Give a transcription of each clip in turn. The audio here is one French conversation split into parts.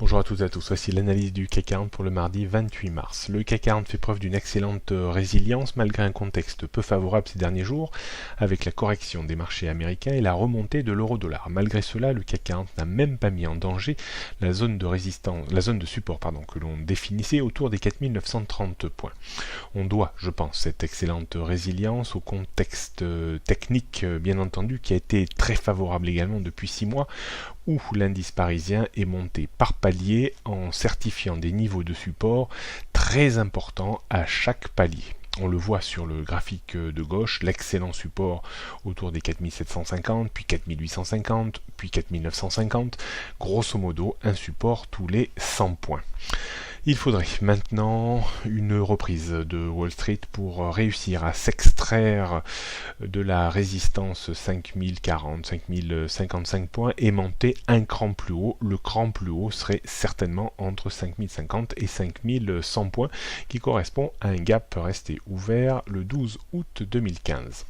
Bonjour à toutes et à tous, voici l'analyse du CAC 40 pour le mardi 28 mars. Le CAC 40 fait preuve d'une excellente résilience malgré un contexte peu favorable ces derniers jours avec la correction des marchés américains et la remontée de l'euro-dollar. Malgré cela, le CAC 40 n'a même pas mis en danger la zone de support que l'on définissait autour des 4930 points. On doit, je pense, cette excellente résilience au contexte technique bien entendu qui a été très favorable également depuis 6 mois où l'indice parisien est monté par palier en certifiant des niveaux de support très importants à chaque palier. On le voit sur le graphique de gauche, l'excellent support autour des 4750, puis 4850, puis 4950, grosso modo un support tous les 100 points. Il faudrait maintenant une reprise de Wall Street pour réussir à s'extraire de la résistance 5040, 5055 points et monter un cran plus haut. Le cran plus haut serait certainement entre 5050 et 5100 points qui correspond à un gap resté ouvert le 12 août 2015.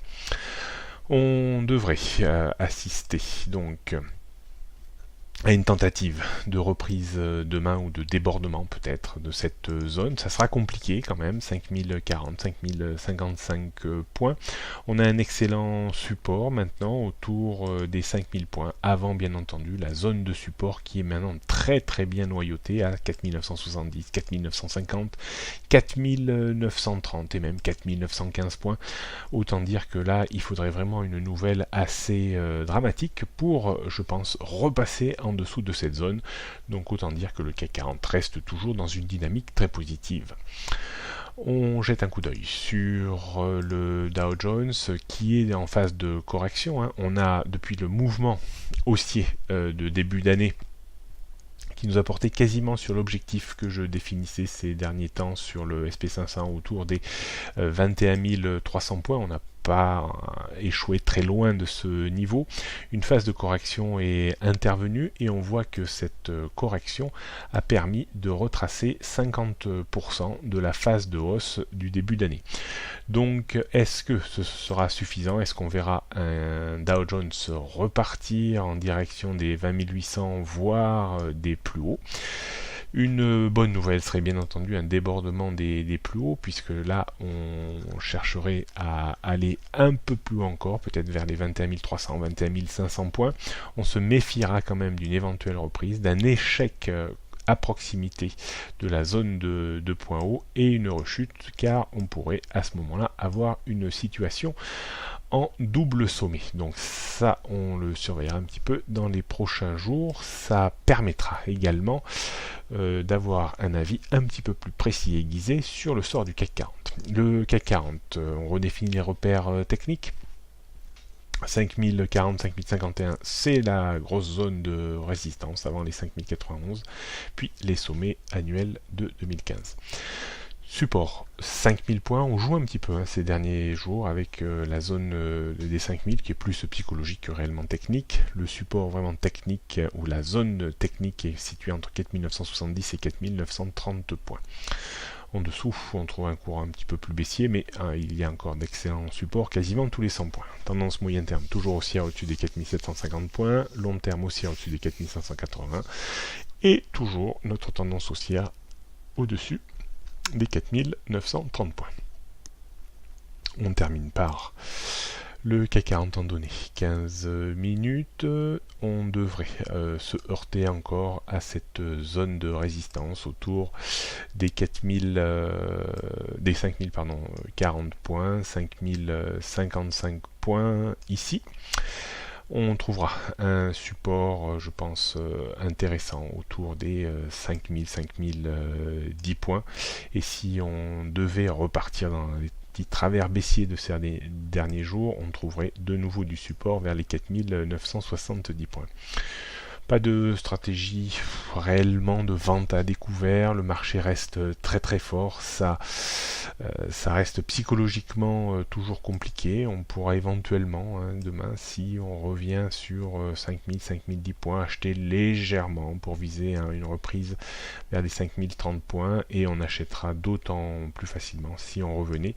On devrait assister donc à une tentative de reprise demain ou de débordement peut-être de cette zone. Ça sera compliqué quand même, 5040, 5055 points. On a un excellent support maintenant autour des 5000 points, avant bien entendu la zone de support qui est maintenant très très bien noyautée à 4970, 4950, 4930 et même 4915 points. Autant dire que là, il faudrait vraiment une nouvelle assez dramatique pour, je pense, repasser en dessous de cette zone, donc autant dire que le CAC 40 reste toujours dans une dynamique très positive. On jette un coup d'œil sur le Dow Jones qui est en phase de correction. On a depuis le mouvement haussier de début d'année qui nous a porté quasiment sur l'objectif que je définissais ces derniers temps sur le SP500 autour des 21 300 points. On n'a pas échoué très loin de ce niveau. Une phase de correction est intervenue et on voit que cette correction a permis de retracer 50% de la phase de hausse du début d'année. Donc est-ce que ce sera suffisant? Est-ce qu'on verra un Dow Jones repartir en direction des 20 800 voire des plus hauts? Une bonne nouvelle serait bien entendu un débordement des plus hauts, puisque là on chercherait à aller un peu plus haut encore, peut-être vers les 21 300, 21 500 points. On se méfiera quand même d'une éventuelle reprise, d'un échec à proximité de la zone de points hauts et une rechute, car on pourrait à ce moment-là avoir une situation en double sommet. Donc ça, on le surveillera un petit peu dans les prochains jours. Ça permettra également d'avoir un avis un petit peu plus précis et aiguisé sur le sort du CAC 40. Le CAC 40, on redéfinit les repères techniques. 5040, 5051, c'est la grosse zone de résistance avant les 5091, puis les sommets annuels de 2015. Support, 5000 points, on joue un petit peu ces derniers jours avec la zone des 5000 qui est plus psychologique que réellement technique. Le support vraiment technique ou la zone technique est située entre 4970 et 4930 points. En dessous, on trouve un cours un petit peu plus baissier, mais il y a encore d'excellents supports, quasiment tous les 100 points. Tendance moyen terme, toujours haussière au-dessus des 4750 points, long terme haussière au-dessus des 4580, et toujours notre tendance haussière au-dessus des 4930 points. On termine par le CAC 40 en données. 15 minutes, on devrait se heurter encore à cette zone de résistance autour des 40 points, 5055 points ici. On trouvera un support, je pense, intéressant autour des 5010 points. Et si on devait repartir dans les petits travers baissiers de ces derniers jours, on trouverait de nouveau du support vers les 4970 points. Pas de stratégie réellement de vente à découvert, le marché reste très très fort, ça Ça reste psychologiquement toujours compliqué. On pourra éventuellement, demain, si on revient sur 5000, 5010 points, acheter légèrement pour viser une reprise vers les 5030 points, et on achètera d'autant plus facilement si on revenait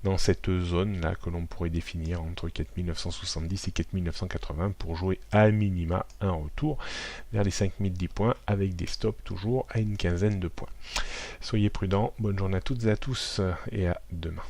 dans cette zone là que l'on pourrait définir entre 4970 et 4980 pour jouer à minima un retour vers les 5010 points avec des stops toujours à une quinzaine de points. Soyez prudents, bonne journée à toutes et à tous et à demain.